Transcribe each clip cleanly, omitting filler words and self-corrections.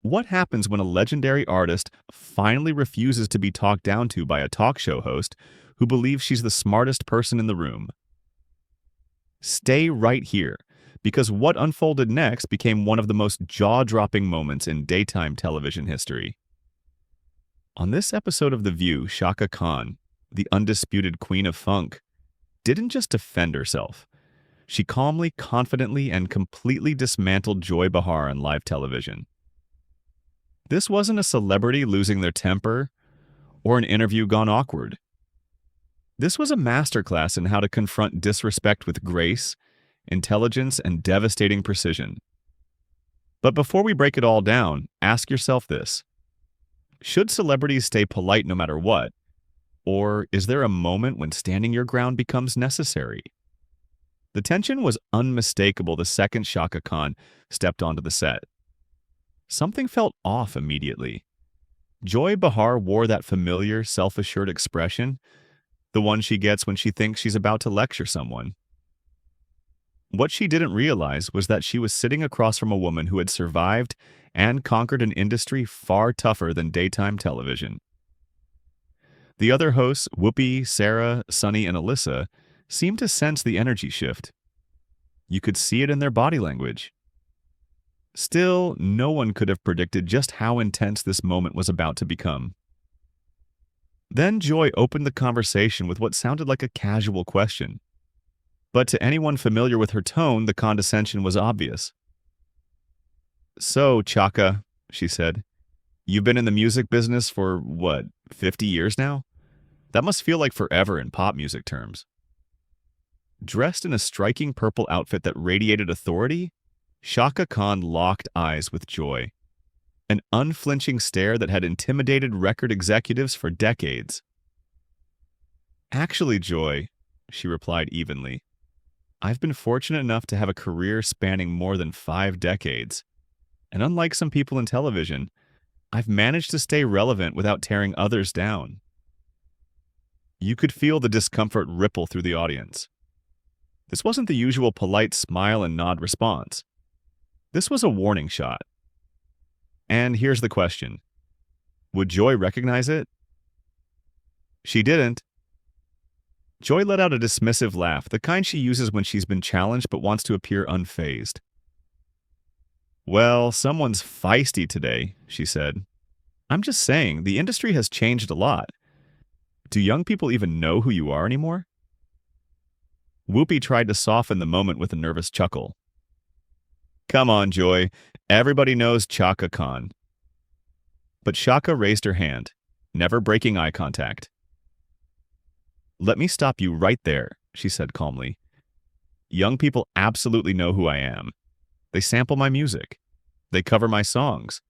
What happens when a legendary artist finally refuses to be talked down to by a talk show host who believes she's the smartest person in the room? Stay right here, because what unfolded next became one of the most jaw-dropping moments in daytime television history. On this episode of The View, Shaka Khan, the undisputed queen of funk, didn't just defend herself. She calmly, confidently, and completely dismantled Joy Behar on live television. This wasn't a celebrity losing their temper or an interview gone awkward. This was a masterclass in how to confront disrespect with grace, intelligence, and devastating precision. But before we break it all down, ask yourself this. Should celebrities stay polite no matter what? Or is there a moment when standing your ground becomes necessary? The tension was unmistakable the second Shaka Khan stepped onto the set. Something felt off immediately. Joy Behar wore that familiar, self-assured expression, the one she gets when she thinks she's about to lecture someone. What she didn't realize was that she was sitting across from a woman who had survived and conquered an industry far tougher than daytime television. The other hosts, Whoopi, Sarah, Sunny, and Alyssa, seemed to sense the energy shift. You could see it in their body language. Still, no one could have predicted just how intense this moment was about to become. Then Joy opened the conversation with what sounded like a casual question. But to anyone familiar with her tone, the condescension was obvious. "So, Chaka," she said, "you've been in the music business for, 50 years now? That must feel like forever in pop music terms." Dressed in a striking purple outfit that radiated authority, Shaka Khan locked eyes with Joy. An unflinching stare that had intimidated record executives for decades. "Actually, Joy," she replied evenly, "I've been fortunate enough to have a career spanning more than 5 decades. And unlike some people in television, I've managed to stay relevant without tearing others down." You could feel the discomfort ripple through the audience. This wasn't the usual polite smile and nod response. This was a warning shot. And here's the question. Would Joy recognize it? She didn't. Joy let out a dismissive laugh, the kind she uses when she's been challenged but wants to appear unfazed. "Well, someone's feisty today," she said. "I'm just saying, the industry has changed a lot. Do young people even know who you are anymore?" Whoopi tried to soften the moment with a nervous chuckle. "Come on, Joy. Everybody knows Chaka Khan." But Shaka raised her hand, never breaking eye contact. "Let me stop you right there," she said calmly. "Young people absolutely know who I am. They sample my music. They cover my songs.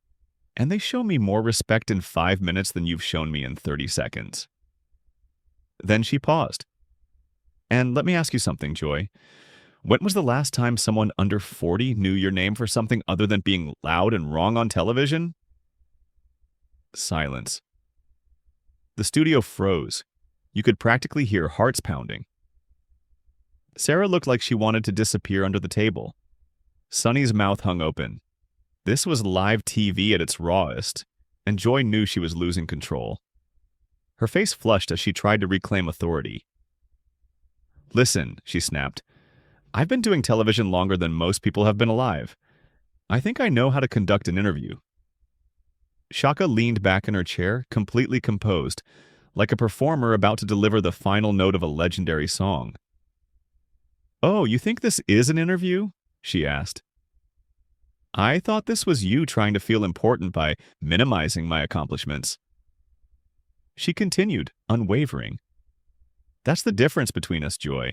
And they show me more respect in 5 minutes than you've shown me in 30 seconds. Then she paused. "And let me ask you something, Joy. When was the last time someone under 40 knew your name for something other than being loud and wrong on television?" Silence. The studio froze. You could practically hear hearts pounding. Sarah looked like she wanted to disappear under the table. Sunny's mouth hung open. This was live TV at its rawest, and Joy knew she was losing control. Her face flushed as she tried to reclaim authority. "Listen," she snapped. "I've been doing television longer than most people have been alive. I think I know how to conduct an interview." Shaka leaned back in her chair, completely composed, like a performer about to deliver the final note of a legendary song. "Oh, you think this is an interview?" she asked. "I thought this was you trying to feel important by minimizing my accomplishments." She continued, unwavering. "That's the difference between us, Joy.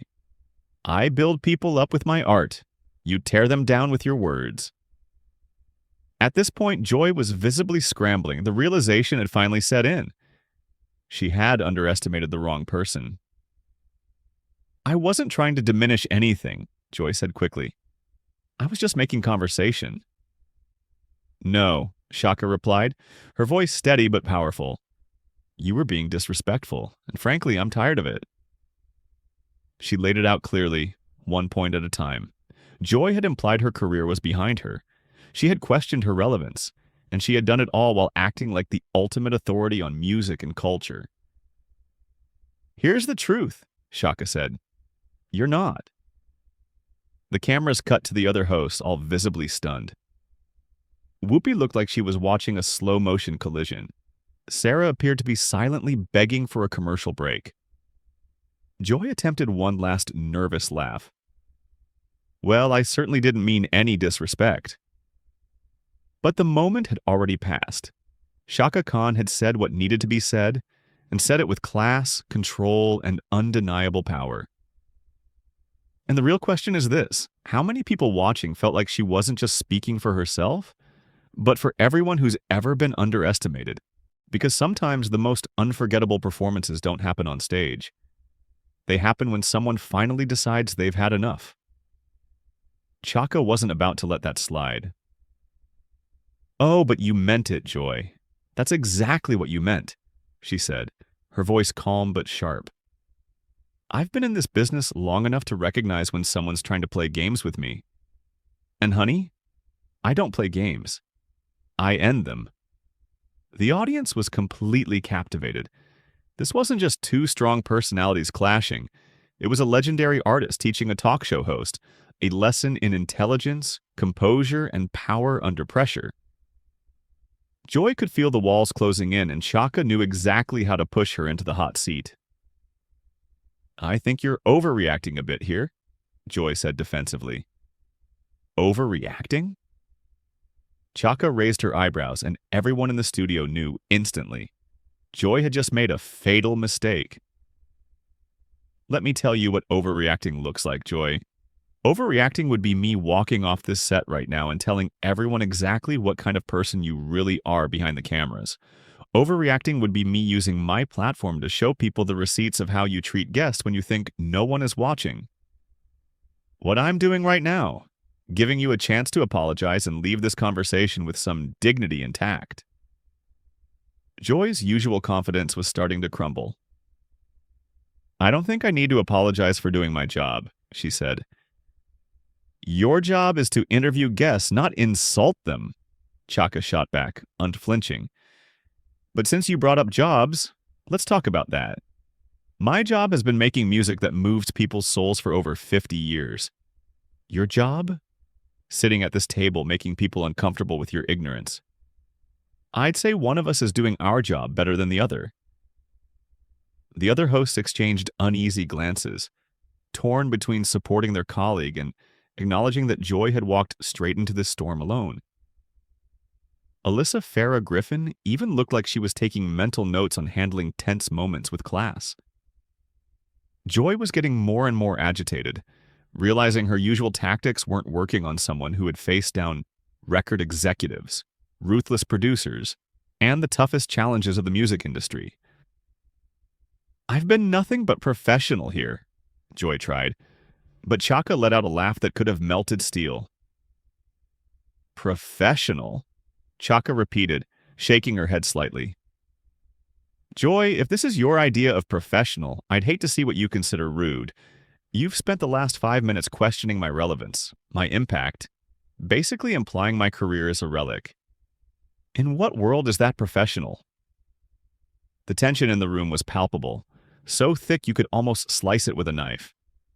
I build people up with my art. You tear them down with your words." At this point, Joy was visibly scrambling. The realization had finally set in. She had underestimated the wrong person. "I wasn't trying to diminish anything," Joy said quickly. "I was just making conversation." "No," Shaka replied, her voice steady but powerful. "You were being disrespectful, and frankly, I'm tired of it." She laid it out clearly, one point at a time. Joy had implied her career was behind her. She had questioned her relevance, and she had done it all while acting like the ultimate authority on music and culture. "Here's the truth," Shaka said. "You're not." The cameras cut to the other hosts, all visibly stunned. Whoopi looked like she was watching a slow-motion collision. Sarah appeared to be silently begging for a commercial break. Joy attempted one last nervous laugh. "Well, I certainly didn't mean any disrespect." But the moment had already passed. Shaka Khan had said what needed to be said, and said it with class, control, and undeniable power. And the real question is this: how many people watching felt like she wasn't just speaking for herself, but for everyone who's ever been underestimated? Because sometimes the most unforgettable performances don't happen on stage. They happen when someone finally decides they've had enough. Chaka wasn't about to let that slide. "Oh, but you meant it, Joy. That's exactly what you meant," she said, her voice calm but sharp. "I've been in this business long enough to recognize when someone's trying to play games with me. And honey, I don't play games. I end them." The audience was completely captivated. This wasn't just two strong personalities clashing. It was a legendary artist teaching a talk show host a lesson in intelligence, composure, and power under pressure. Joy could feel the walls closing in, and Chaka knew exactly how to push her into the hot seat. "I think you're overreacting a bit here," Joy said defensively. "Overreacting?" Chaka raised her eyebrows, and everyone in the studio knew instantly. Joy had just made a fatal mistake. "Let me tell you what overreacting looks like, Joy. Overreacting would be me walking off this set right now and telling everyone exactly what kind of person you really are behind the cameras. Overreacting would be me using my platform to show people the receipts of how you treat guests when you think no one is watching. What I'm doing right now, giving you a chance to apologize and leave this conversation with some dignity intact." Joy's usual confidence was starting to crumble. "I don't think I need to apologize for doing my job," she said. "Your job is to interview guests, not insult them," Chaka shot back, unflinching. "But since you brought up jobs, let's talk about that. My job has been making music that moved people's souls for over 50 years. Your job? Sitting at this table making people uncomfortable with your ignorance. I'd say one of us is doing our job better than the other." The other hosts exchanged uneasy glances, torn between supporting their colleague and acknowledging that Joy had walked straight into this storm alone. Alyssa Farah Griffin even looked like she was taking mental notes on handling tense moments with class. Joy was getting more and more agitated, realizing her usual tactics weren't working on someone who had faced down record executives, ruthless producers, and the toughest challenges of the music industry. "I've been nothing but professional here," Joy tried, but Chaka let out a laugh that could have melted steel. "Professional?" Chaka repeated, shaking her head slightly. "Joy, if this is your idea of professional, I'd hate to see what you consider rude. You've spent the last 5 minutes questioning my relevance, my impact, basically implying my career is a relic. In what world is that professional?" The tension in the room was palpable, so thick you could almost slice it with a knife.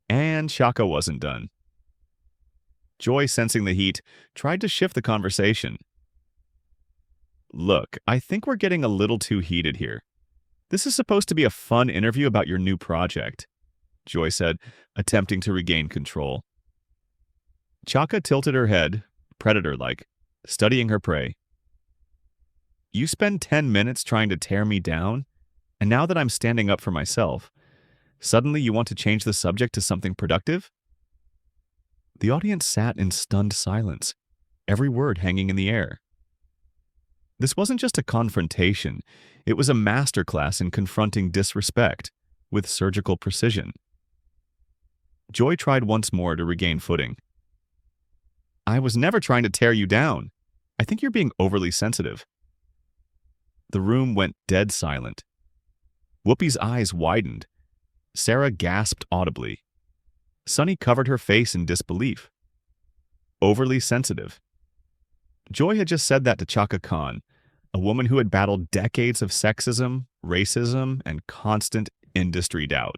And Chaka wasn't done. Joy, sensing the heat, tried to shift the conversation. "Look, I think we're getting a little too heated here. This is supposed to be a fun interview about your new project," Joy said, attempting to regain control. Chaka tilted her head, predator-like, studying her prey. "You spend 10 minutes trying to tear me down, and now that I'm standing up for myself, suddenly you want to change the subject to something productive?" The audience sat in stunned silence, every word hanging in the air. This wasn't just a confrontation, it was a masterclass in confronting disrespect with surgical precision. Joy tried once more to regain footing. "I was never trying to tear you down. I think you're being overly sensitive." The room went dead silent. Whoopi's eyes widened. Sarah gasped audibly. Sunny covered her face in disbelief. Overly sensitive. Joy had just said that to Chaka Khan, a woman who had battled decades of sexism, racism, and constant industry doubt.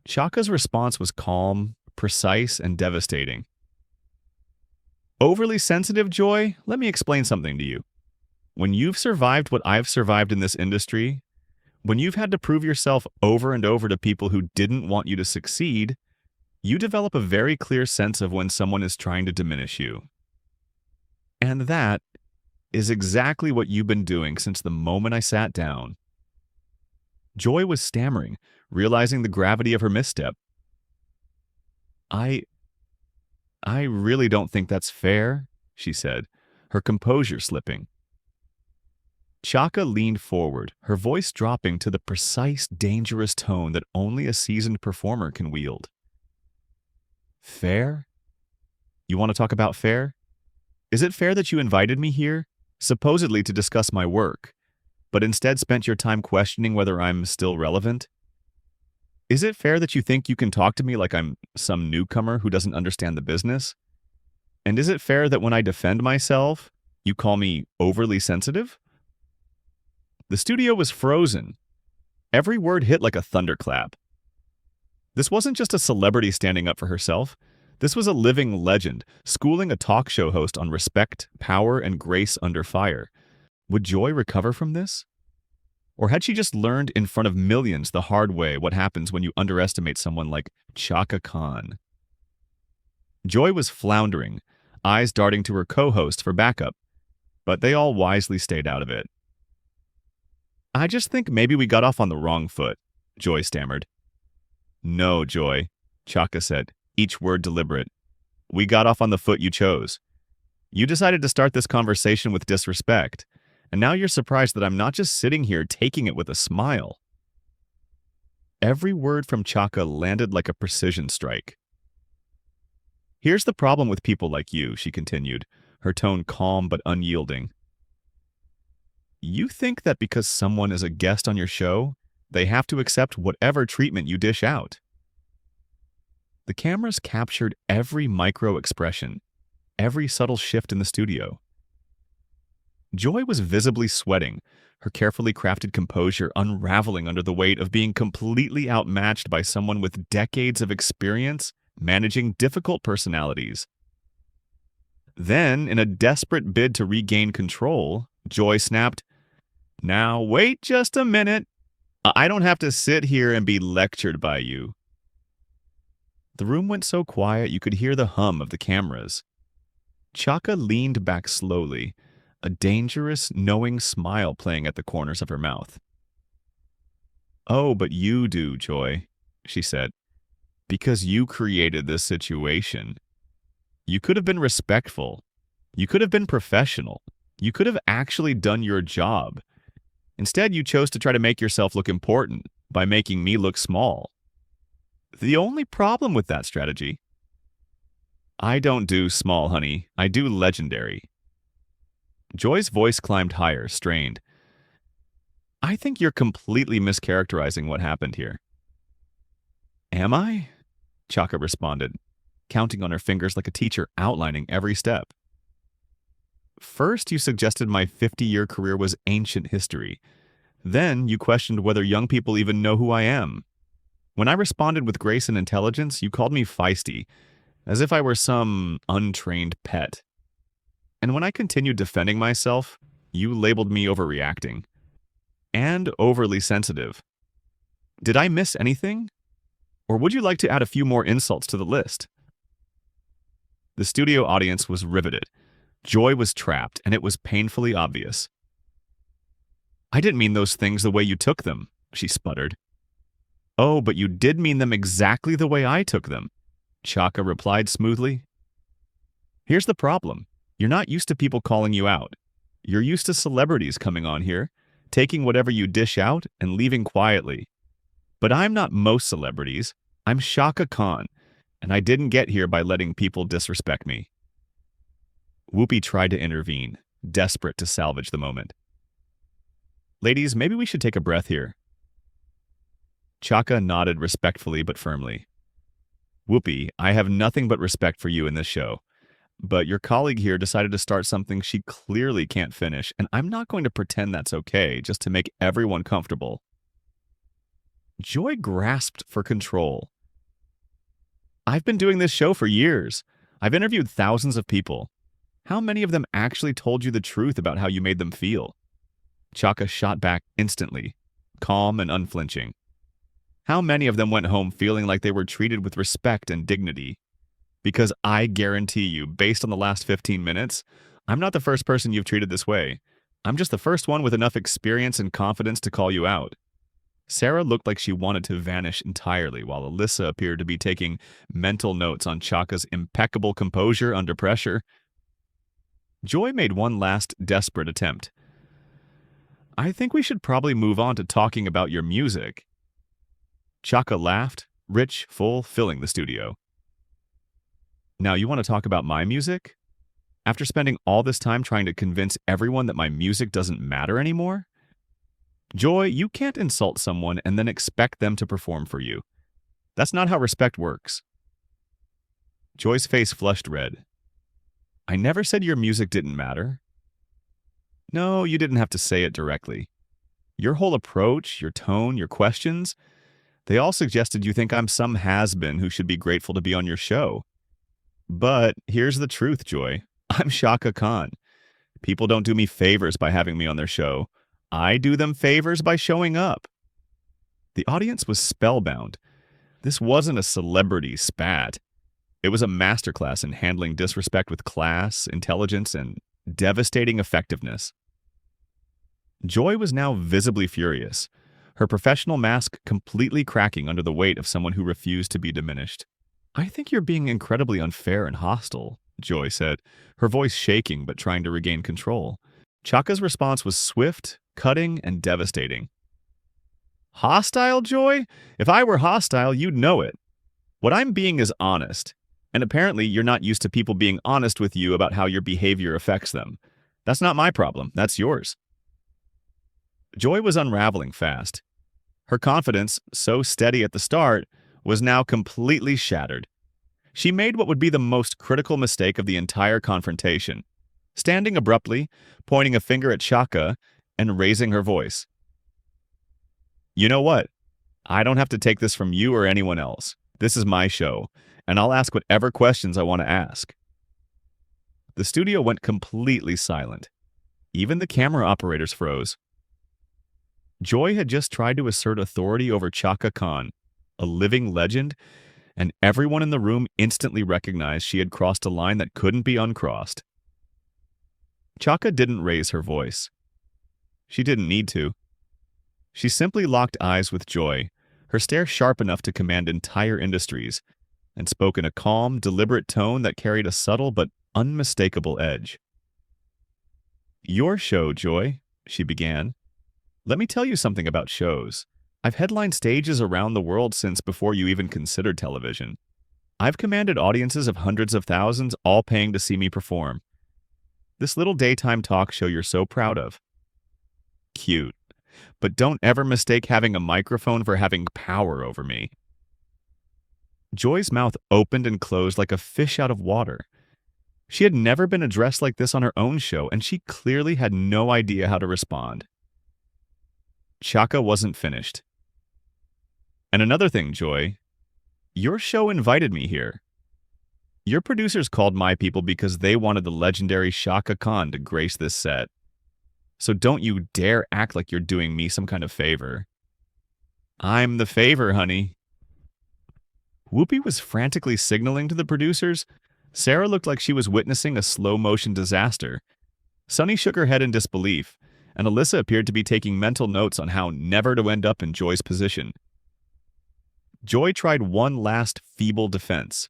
Chaka's response was calm, precise, and devastating. Overly sensitive, Joy? Let me explain something to you. When you've survived what I've survived in this industry, when you've had to prove yourself over and over to people who didn't want you to succeed, you develop a very clear sense of when someone is trying to diminish you. And that is exactly what you've been doing since the moment I sat down. Joy was stammering, realizing the gravity of her misstep. I really don't think that's fair, she said, her composure slipping. Chaka leaned forward, her voice dropping to the precise, dangerous tone that only a seasoned performer can wield. Fair? You want to talk about fair? Is it fair that you invited me here, supposedly to discuss my work, but instead spent your time questioning whether I'm still relevant? Is it fair that you think you can talk to me like I'm some newcomer who doesn't understand the business? And is it fair that when I defend myself, you call me overly sensitive? The studio was frozen. Every word hit like a thunderclap. This wasn't just a celebrity standing up for herself. This was a living legend, schooling a talk show host on respect, power, and grace under fire. Would Joy recover from this? Or had she just learned in front of millions the hard way what happens when you underestimate someone like Chaka Khan? Joy was floundering, eyes darting to her co-host for backup, but they all wisely stayed out of it. I just think maybe we got off on the wrong foot, Joy stammered. No, Joy, Chaka said, each word deliberate. We got off on the foot you chose. You decided to start this conversation with disrespect, and now you're surprised that I'm not just sitting here taking it with a smile. Every word from Chaka landed like a precision strike. Here's the problem with people like you, she continued, her tone calm but unyielding. You think that because someone is a guest on your show, they have to accept whatever treatment you dish out. The cameras captured every micro-expression, every subtle shift in the studio. Joy was visibly sweating, her carefully crafted composure unraveling under the weight of being completely outmatched by someone with decades of experience managing difficult personalities. Then, in a desperate bid to regain control, Joy snapped, "Now wait just a minute. I don't have to sit here and be lectured by you." The room went so quiet you could hear the hum of the cameras. Chaka leaned back slowly, a dangerous, knowing smile playing at the corners of her mouth. "Oh, but you do, Joy," she said, "because you created this situation. You could have been respectful. You could have been professional. You could have actually done your job. Instead, you chose to try to make yourself look important by making me look small. The only problem with that strategy, I don't do small, honey. I do legendary." Joy's voice climbed higher, strained. "I think you're completely mischaracterizing what happened here." "Am I?" Chaka responded, counting on her fingers like a teacher outlining every step. "First, you suggested my 50-year career was ancient history. Then, you questioned whether young people even know who I am. When I responded with grace and intelligence, you called me feisty, as if I were some untrained pet. And when I continued defending myself, you labeled me overreacting. And overly sensitive. Did I miss anything? Or would you like to add a few more insults to the list?" The studio audience was riveted. Joy was trapped, and it was painfully obvious. "I didn't mean those things the way you took them," she sputtered. "Oh, but you did mean them exactly the way I took them," Chaka replied smoothly. "Here's the problem. You're not used to people calling you out. You're used to celebrities coming on here, taking whatever you dish out and leaving quietly. But I'm not most celebrities. I'm Shaka Khan, and I didn't get here by letting people disrespect me." Whoopi tried to intervene, desperate to salvage the moment. "Ladies, maybe we should take a breath here." Chaka nodded respectfully but firmly. "Whoopi, I have nothing but respect for you in this show. But your colleague here decided to start something she clearly can't finish, and I'm not going to pretend that's okay just to make everyone comfortable. Joy grasped for control. I've been doing this show for years. I've interviewed thousands of people. How many of them actually told you the truth about how you made them feel? Chaka shot back instantly, calm and unflinching. How many of them went home feeling like they were treated with respect and dignity? Because I guarantee you, based on the last 15 minutes, I'm not the first person you've treated this way. I'm just the first one with enough experience and confidence to call you out. Sarah looked like she wanted to vanish entirely, while Alyssa appeared to be taking mental notes on Chaka's impeccable composure under pressure. Joy made one last desperate attempt. I think we should probably move on to talking about your music. Chaka laughed, rich, full, filling the studio. Now you want to talk about my music? After spending all this time trying to convince everyone that my music doesn't matter anymore? Joy, you can't insult someone and then expect them to perform for you. That's not how respect works. Joy's face flushed red. I never said your music didn't matter. No, you didn't have to say it directly. Your whole approach, your tone, your questions, they all suggested you think I'm some has-been who should be grateful to be on your show. But here's the truth, Joy. I'm Shaka Khan. People don't do me favors by having me on their show. I do them favors by showing up. The audience was spellbound. This wasn't a celebrity spat. It was a masterclass in handling disrespect with class, intelligence, and devastating effectiveness. Joy was now visibly furious, her professional mask completely cracking under the weight of someone who refused to be diminished. I think you're being incredibly unfair and hostile, Joy said, her voice shaking but trying to regain control. Chaka's response was swift, cutting, and devastating. Hostile, Joy? If I were hostile, you'd know it. What I'm being is honest, and apparently you're not used to people being honest with you about how your behavior affects them. That's not my problem, that's yours. Joy was unraveling fast. Her confidence, so steady at the start, was now completely shattered. She made what would be the most critical mistake of the entire confrontation, standing abruptly, pointing a finger at Chaka, and raising her voice. You know what? I don't have to take this from you or anyone else. This is my show, and I'll ask whatever questions I want to ask. The studio went completely silent. Even the camera operators froze. Joy had just tried to assert authority over Chaka Khan, a living legend, and everyone in the room instantly recognized she had crossed a line that couldn't be uncrossed. Chaka didn't raise her voice. She didn't need to. She simply locked eyes with Joy, her stare sharp enough to command entire industries, and spoke in a calm, deliberate tone that carried a subtle but unmistakable edge. Your show, Joy, she began. Let me tell you something about shows. I've headlined stages around the world since before you even considered television. I've commanded audiences of hundreds of thousands, all paying to see me perform. This little daytime talk show you're so proud of. Cute. But don't ever mistake having a microphone for having power over me. Joy's mouth opened and closed like a fish out of water. She had never been addressed like this on her own show, and she clearly had no idea how to respond. Chaka wasn't finished. And another thing, Joy, your show invited me here. Your producers called my people because they wanted the legendary Shaka Khan to grace this set. So don't you dare act like you're doing me some kind of favor. I'm the favor, honey. Whoopi was frantically signaling to the producers. Sarah looked like she was witnessing a slow-motion disaster. Sunny shook her head in disbelief, and Alyssa appeared to be taking mental notes on how never to end up in Joy's position. Joy tried one last feeble defense.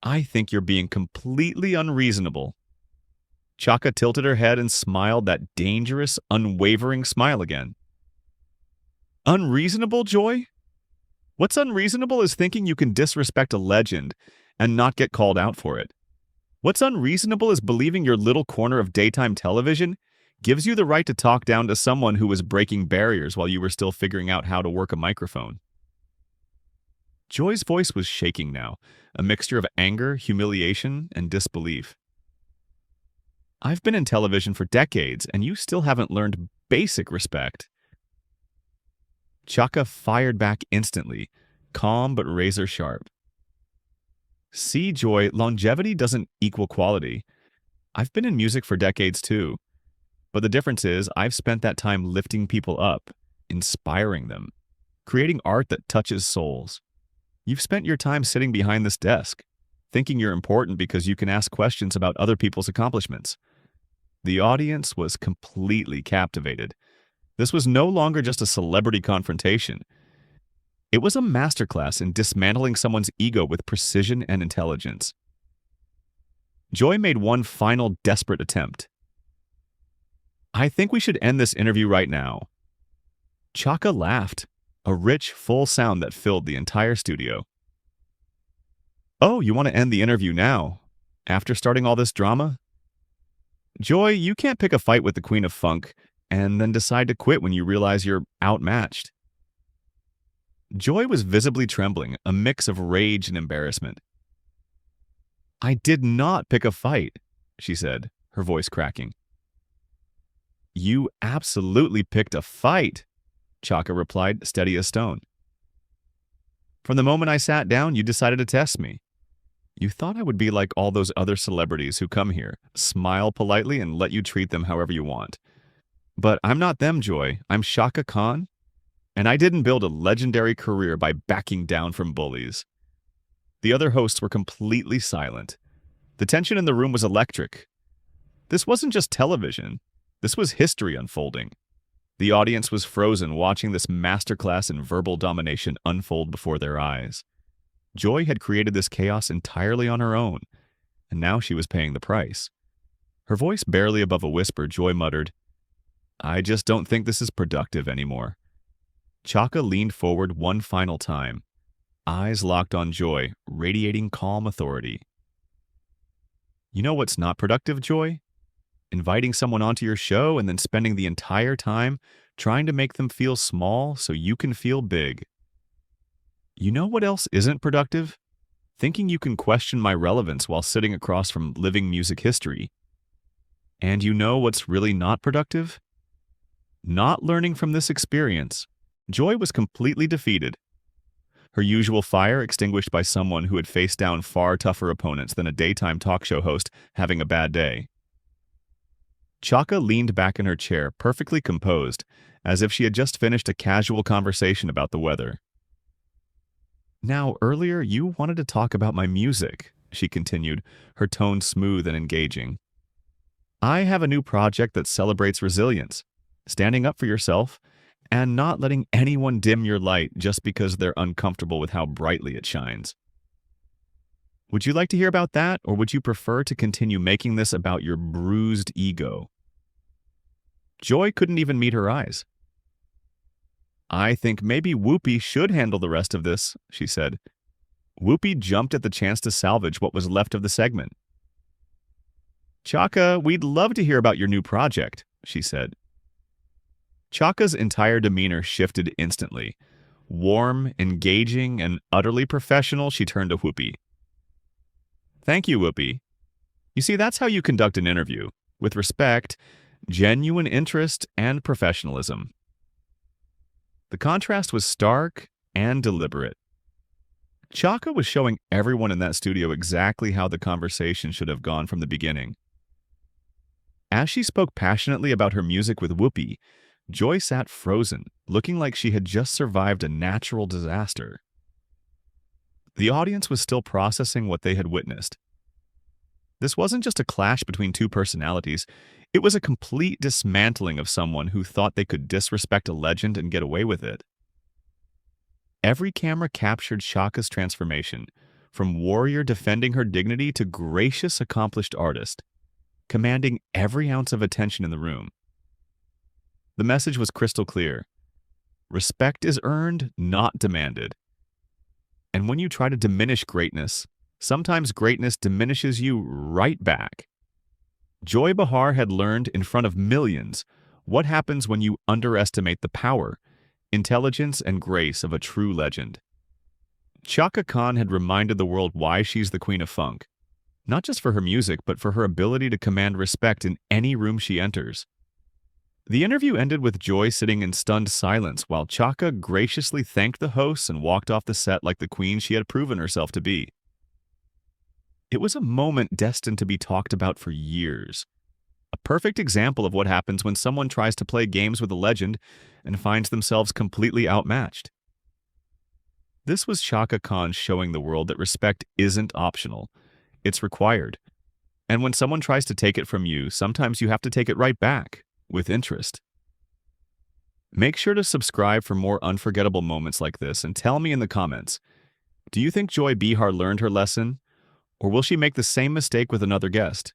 I think you're being completely unreasonable. Chaka tilted her head and smiled that dangerous, unwavering smile again. Unreasonable, Joy? What's unreasonable is thinking you can disrespect a legend and not get called out for it. What's unreasonable is believing your little corner of daytime television gives you the right to talk down to someone who was breaking barriers while you were still figuring out how to work a microphone. Joy's voice was shaking now, a mixture of anger, humiliation, and disbelief. I've been in television for decades, and you still haven't learned basic respect. Chaka fired back instantly, calm but razor sharp. See, Joy, longevity doesn't equal quality. I've been in music for decades too, but the difference is I've spent that time lifting people up, inspiring them, creating art that touches souls. You've spent your time sitting behind this desk, thinking you're important because you can ask questions about other people's accomplishments. The audience was completely captivated. This was no longer just a celebrity confrontation. It was a masterclass in dismantling someone's ego with precision and intelligence. Joy made one final desperate attempt. I think we should end this interview right now. Chaka laughed, a rich, full sound that filled the entire studio. Oh, you want to end the interview now? After starting all this drama? Joy, you can't pick a fight with the Queen of Funk and then decide to quit when you realize you're outmatched. Joy was visibly trembling, a mix of rage and embarrassment. I did not pick a fight, she said, her voice cracking. You absolutely picked a fight, Chaka replied, steady as stone. From the moment I sat down, you decided to test me. You thought I would be like all those other celebrities who come here, smile politely, and let you treat them however you want. But I'm not them, Joy. I'm Shaka Khan, and I didn't build a legendary career by backing down from bullies. The other hosts were completely silent. The tension in the room was electric. This wasn't just television. This was history unfolding. The audience was frozen watching this masterclass in verbal domination unfold before their eyes. Joy had created this chaos entirely on her own, and now she was paying the price. Her voice barely above a whisper, Joy muttered, I just don't think this is productive anymore. Chaka leaned forward one final time, eyes locked on Joy, radiating calm authority. You know what's not productive, Joy? Inviting someone onto your show and then spending the entire time trying to make them feel small so you can feel big. You know what else isn't productive? Thinking you can question my relevance while sitting across from living music history. And you know what's really not productive? Not learning from this experience. Joy was completely defeated. Her usual fire extinguished by someone who had faced down far tougher opponents than a daytime talk show host having a bad day. Chaka leaned back in her chair, perfectly composed, as if she had just finished a casual conversation about the weather. Now, earlier you wanted to talk about my music, she continued, her tone smooth and engaging. I have a new project that celebrates resilience, standing up for yourself, and not letting anyone dim your light just because they're uncomfortable with how brightly it shines. Would you like to hear about that, or would you prefer to continue making this about your bruised ego? Joy couldn't even meet her eyes. I think maybe Whoopi should handle the rest of this, she said. Whoopi jumped at the chance to salvage what was left of the segment. Chaka, we'd love to hear about your new project, she said. Chaka's entire demeanor shifted instantly. Warm, engaging, and utterly professional, she turned to Whoopi. Thank you, Whoopi. You see, that's how you conduct an interview, with respect, genuine interest, and professionalism. The contrast was stark and deliberate. Chaka was showing everyone in that studio exactly how the conversation should have gone from the beginning. As she spoke passionately about her music with Whoopi, Joy sat frozen, looking like she had just survived a natural disaster. The audience was still processing what they had witnessed. This wasn't just a clash between two personalities. It was a complete dismantling of someone who thought they could disrespect a legend and get away with it. Every camera captured Shaka's transformation, from warrior defending her dignity to gracious, accomplished artist, commanding every ounce of attention in the room. The message was crystal clear. Respect is earned, not demanded. And when you try to diminish greatness, sometimes greatness diminishes you right back. Joy Behar had learned in front of millions what happens when you underestimate the power, intelligence, and grace of a true legend. Chaka Khan had reminded the world why she's the queen of funk, not just for her music, but for her ability to command respect in any room she enters. The interview ended with Joy sitting in stunned silence while Chaka graciously thanked the hosts and walked off the set like the queen she had proven herself to be. It was a moment destined to be talked about for years. A perfect example of what happens when someone tries to play games with a legend and finds themselves completely outmatched. This was Shaka Khan showing the world that respect isn't optional, it's required. And when someone tries to take it from you, sometimes you have to take it right back, with interest. Make sure to subscribe for more unforgettable moments like this and tell me in the comments, do you think Joy Behar learned her lesson, or will she make the same mistake with another guest?